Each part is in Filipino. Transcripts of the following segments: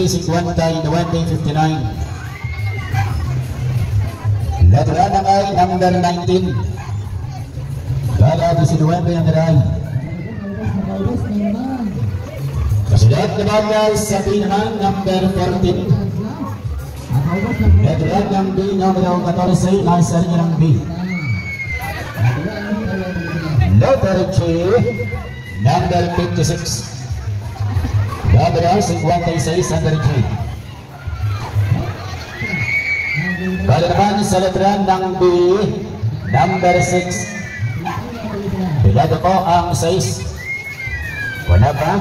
20-59. Lateral ng ay number 19. Gala 19 ang daray. Kasunod naman guys sa pinahan number 14. Lateral ng B numero 14 nasa rin ng B. Letter G number 56. Number 56 under G. Bala naman sa letran ng B number 6. Bilado ko ang 6. Wala pa.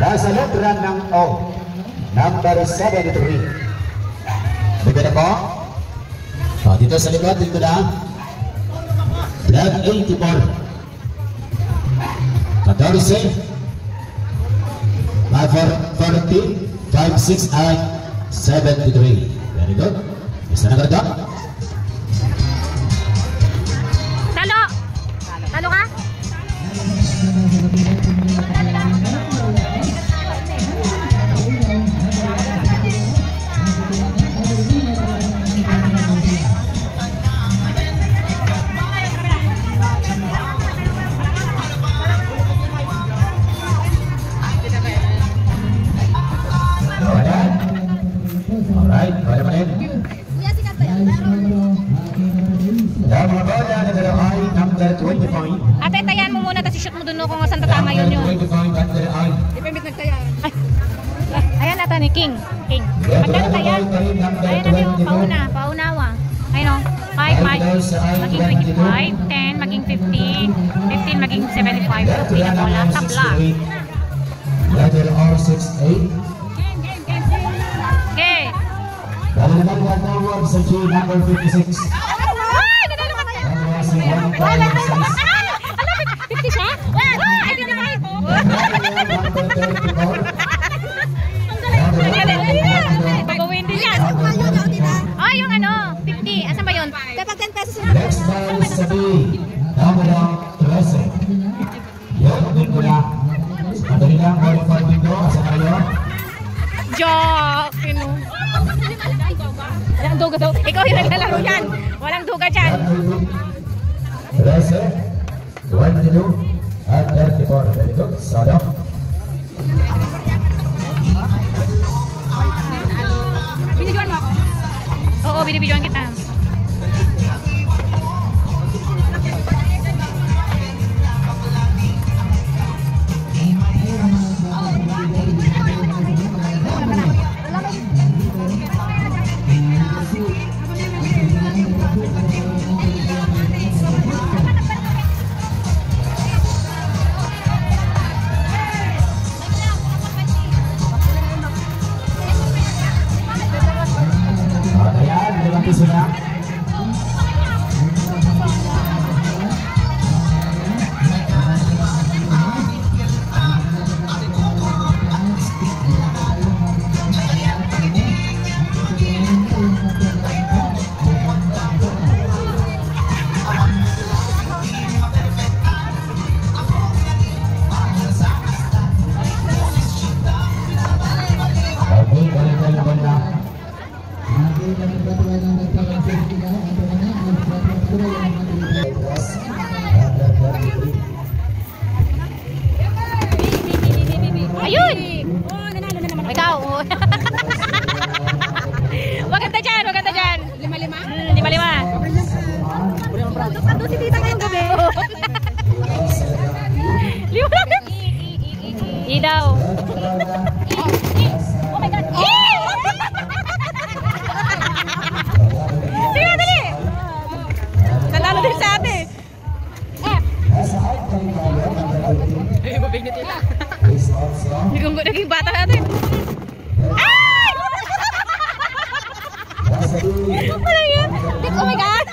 Nasa letran ng O number 73. Bilado ko. So, dito sa likod, dito na Blood 84. 14, 40, 56 at 73. Very good. Isa na ganda. Talo! Talo ka? Ate, tayan mo muna, tapos i-shoot mo dun kung saan tatama yun yun. Ipimit nagtayan. Ayan ata ni King. King. Magkano tayan? Ayan na yung paunawa. Ayun o. 5, maging 25, 10, maging 15, 15, maging 75. Pinabola sa block. Letter R68. Okay. Dali naman yung forward sa G number 56. Wala, 50 siya? Ay, hindi na pag-uwin din yan. Oh, yung ano, 50. Asan ba yun? Kapag 10 pesos. Next man sa B number 13. Yun, din ko na. Madali lang, qualified dito. Asan kayo? Joke! Walang duga daw. Ikaw yung naglalaro yan. Walang duga dyan. 13, 22, at 34. Very good. Sada. Binibidyoan mo ako? Oo, binibidyoan kita. Ayun! Ikaw! Maganda dyan! Maganda dyan! 5-5? 5-5. Ando si tita ngayong gabi. 5 daw. Oh my God! Sige, dali! Nanalo din sa ate. Ay, mabig na tita. Hindi kong naging bata natin. Ay! Wala yan. Oh my God!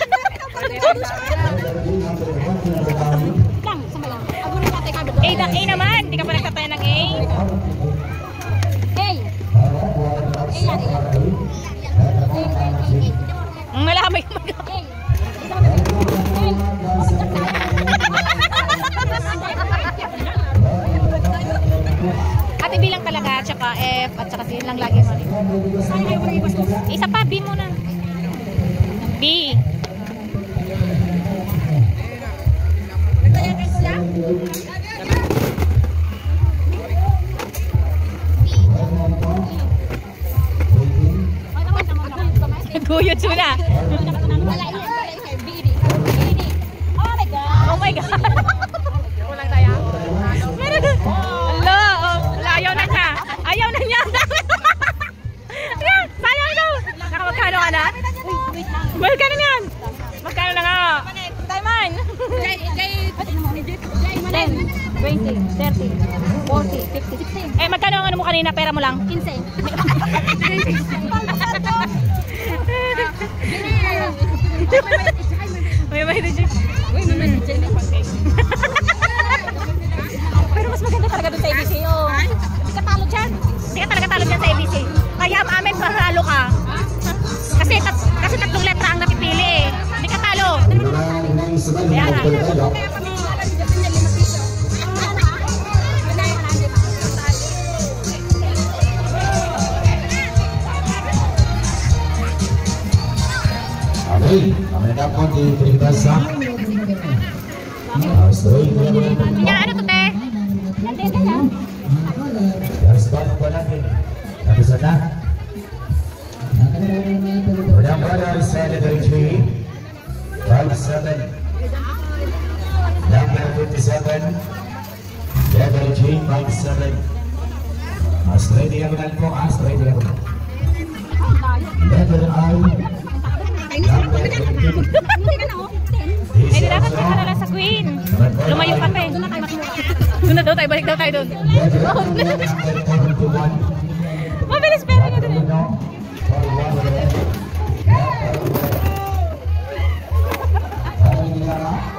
Lang, sama lang. A naman. Hindi ka pa nagtataya ng A. A. A yan. Malamay ka mag-A. tsaka F, at tsaka C lang lagi mo. Isa pa, B muna. B. Guyot suna. Oh my God. Kulang tayo. Hello. Ayaw na niya. Ayaw na niya. Ayan, sayang daw. Nakamagkano ka na? Magkano yan? Magkano na nga? Taiman. 10, 20, 30, 40, 50, 60. Magkano ang ano mo kanina? Pera mo lang? 15. May DJ. Pero mas maganda talaga dun sa ABC. Oh. Hindi ka talo dyan. Hindi ka talaga talo dyan sa ABC. Kaya amin mahalo ka. Kasi tatlong letra ang napipili eh. Hindi ka talo. Kaya nga. Okay, kami na po di peribasa. Yan, ano to, te? Respond po natin. Sabi sana. Madam Brother, Senator 3, 5-7. Number 57, Senator 3, 5-7. Astray diagonal po, astray diagonal. Letter I, number 18. Ay, di dapat ka na sa Queen. Lumayo ka pa eh. Doon na daw tayo, balik daw tayo doon. Mabilis pero nga doon.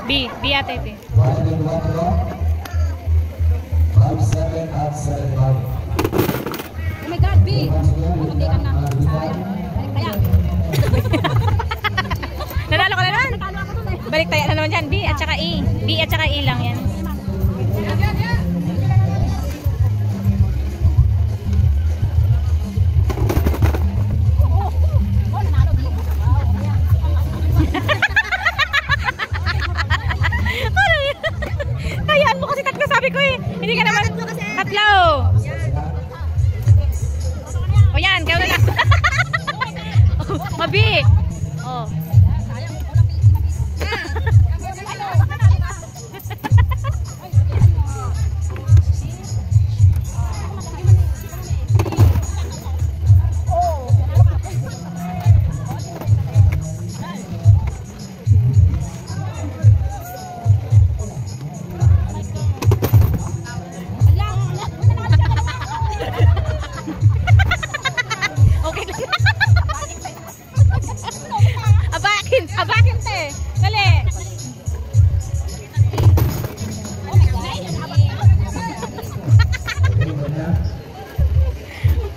B ate, B. Oh my God, B! Hindi ka na. Kaya. Nanalo ka na naman. Natalo ako dun eh. Balik tayo na naman dyan. B at saka E. B at saka E lang yan. Kayaan mo kasi tatlo sabi ko eh. Hindi ka naman tatlo. O yan, kaya na lang. Mabi. Oh. Abakin te. Dali.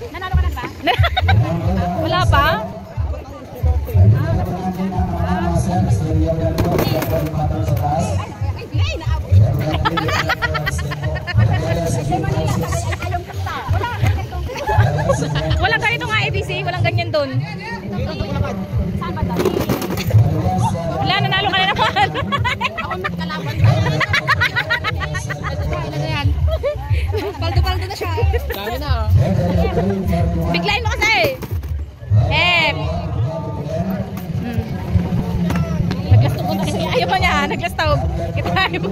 Nanalo ka na ba? Wala pa? Walang ganito nga ABC, walang ganyan doon. Saan ba tayo? Wala, nanalo ka na naman. Ako magkalaban tayo. Ano na yan? Paldo-paldo na siya. Dami na. Biglayin mo kasi. Naglastob ko na kasi ayaw mo niya. Naglastob. Kita ayaw mo.